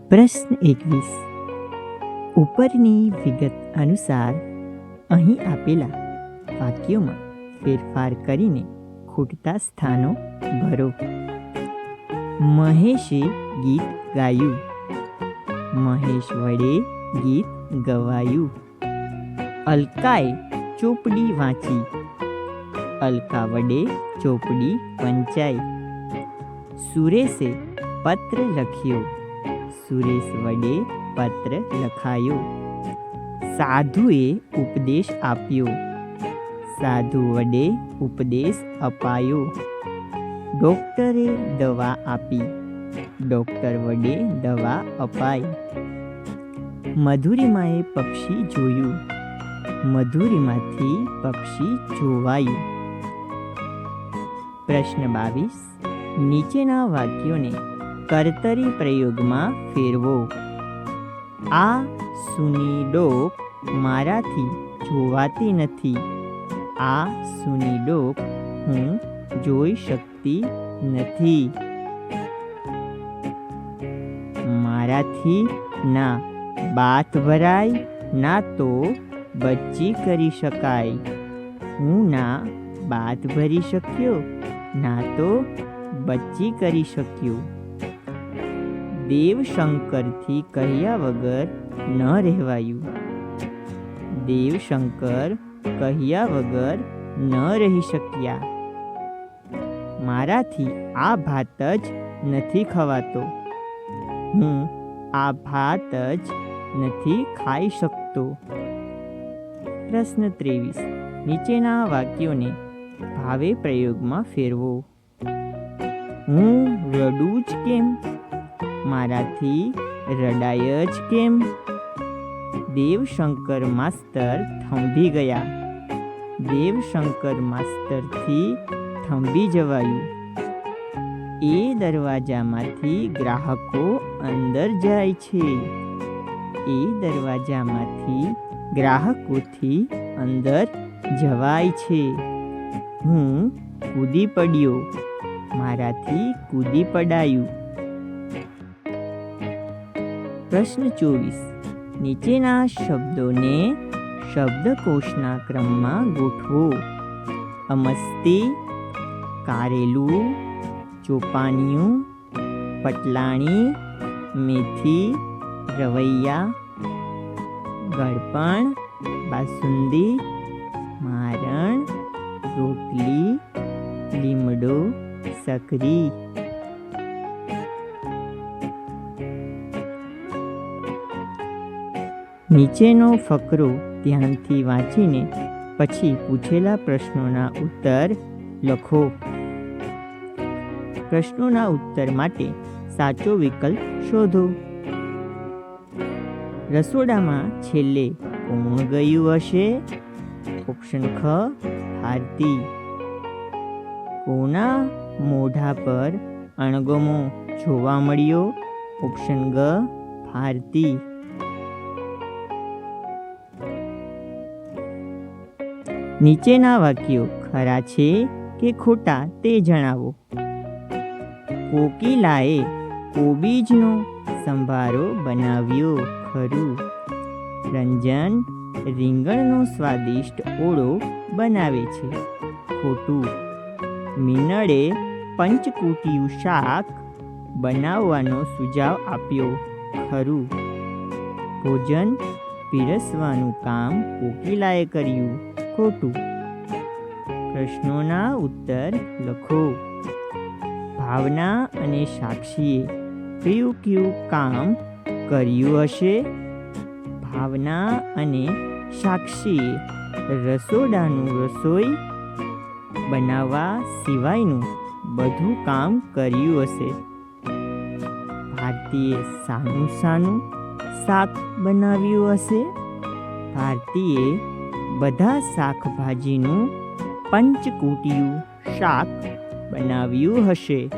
પ્રશ્ન 21. ઉપરની વિગત અનુસાર અહીં આપેલા વાક્યોમાં ફેરફાર કરીને ખૂટતા સ્થાનો ભરો. મહેશે ગીત ગાયું. મહેશ વડે ગીત ગવાયું. અલકાએ ચોપડી વાંચી. અલકા વડે ચોપડી વંચાઈ. સુરેશે પત્ર લખ્યો. સુરેશ વડે પત્ર લખાયો. સાધુએ ઉપદેશ આપ્યો. સાધુ વડે ઉપદેશ અપાયો. ડૉક્ટરે દવા આપી. ડૉક્ટર વડે દવા અપાઈ. મધુરિમાએ પક્ષી જોયું. મધુરિમાથી પક્ષી જોવાયું. પ્રશ્ન 22. નીચેના વાક્યોને કર્તરી પ્રયોગમાં ફેરવો. આ સૂની ડોક મારાથી જોવાતી નથી. આ સૂની ડોક હું જોઈ શકતી નથી. મારાથી ના બાથ ભરાય, ના તો બચ્ચી કરી શકાય. હું ના બાથ ભરી શક્યો, ના તો બચ્ચી કરી શક્યો. દેવશંકરથી કહ્યા વગર ન રહેવાયું. દેવશંકર કહ્યા વગર ન રહી શક્યા. મારાથી આ ભાત જ નથી ખવાતો. હું આ ભાત જ નથી ખાઈ શકતો. પ્રશ્ન 23. નીચેના વાક્યોને ભાવે પ્રયોગમાં ફેરવો. હું રડું જ કેમ? મારાથી રડાય જ કેમ? દેવશંકર માસ્તર થંભી ગયા. દેવશંકર માસ્તરથી થંભી જવાયું. એ દરવાજામાંથી ગ્રાહકો અંદર જાય છે. એ દરવાજામાંથી ગ્રાહકોથી અંદર જવાય છે. હું કૂદી પડ્યો. મારાથી કૂદી પડાયું. પ્રશ્ન 24. નીચેના શબ્દોને શબ્દકોશના ક્રમમાં ગોઠવો. અમસ્તી, કારેલું, ચોપાનિયું, પટલાણી, મેથી, રવૈયા, ગળપણ, બાસુંદી, મારણ, રોટલી, લીમડો, સકરી. નીચેનો ફકરો ધ્યાનથી વાંચીને પછી પૂછેલા પ્રશ્નોના ઉત્તર લખો. પ્રશ્નોના ઉત્તર માટે સાચો વિકલ્પ શોધો. રસોડામાં છેલ્લે કોણ ગયું હશે? ઓપ્શન ખ, ભારતી. કોના મોઢા પર અણગમો જોવા મળ્યો? ઓપ્શન ગ, ભારતી. નીચેના વાક્યો ખરા છે કે ખોટા તે જણાવો. કોકિલાએ કોબીજનો સંભારો બનાવ્યો. ખરું. રંજન રીંગણનો સ્વાદિષ્ટ ઓળો બનાવે છે. ખોટું. મીનળે પંચકૂટિયું શાક બનાવવાનો સુઝાવ આપ્યો. ખરું. ભોજન પીરસવાનું કામ કોકિલાએ કર્યું. ખોટું. પ્રશ્નોના ઉત્તર લખો. ભાવના અને સાક્ષીએ કયું કયું કામ કર્યું હશે? ભાવના અને સાક્ષીએ રસોડાનું રસોઈ બનાવવા સિવાયનું બધું કામ કર્યું હશે. ભારતીએ સાનું સાનું શાક બનાવ્યું હશે. ભારતીએ બધા શાકભાજીનું પંચકૂટિયું શાક બનાવ્યું હશે.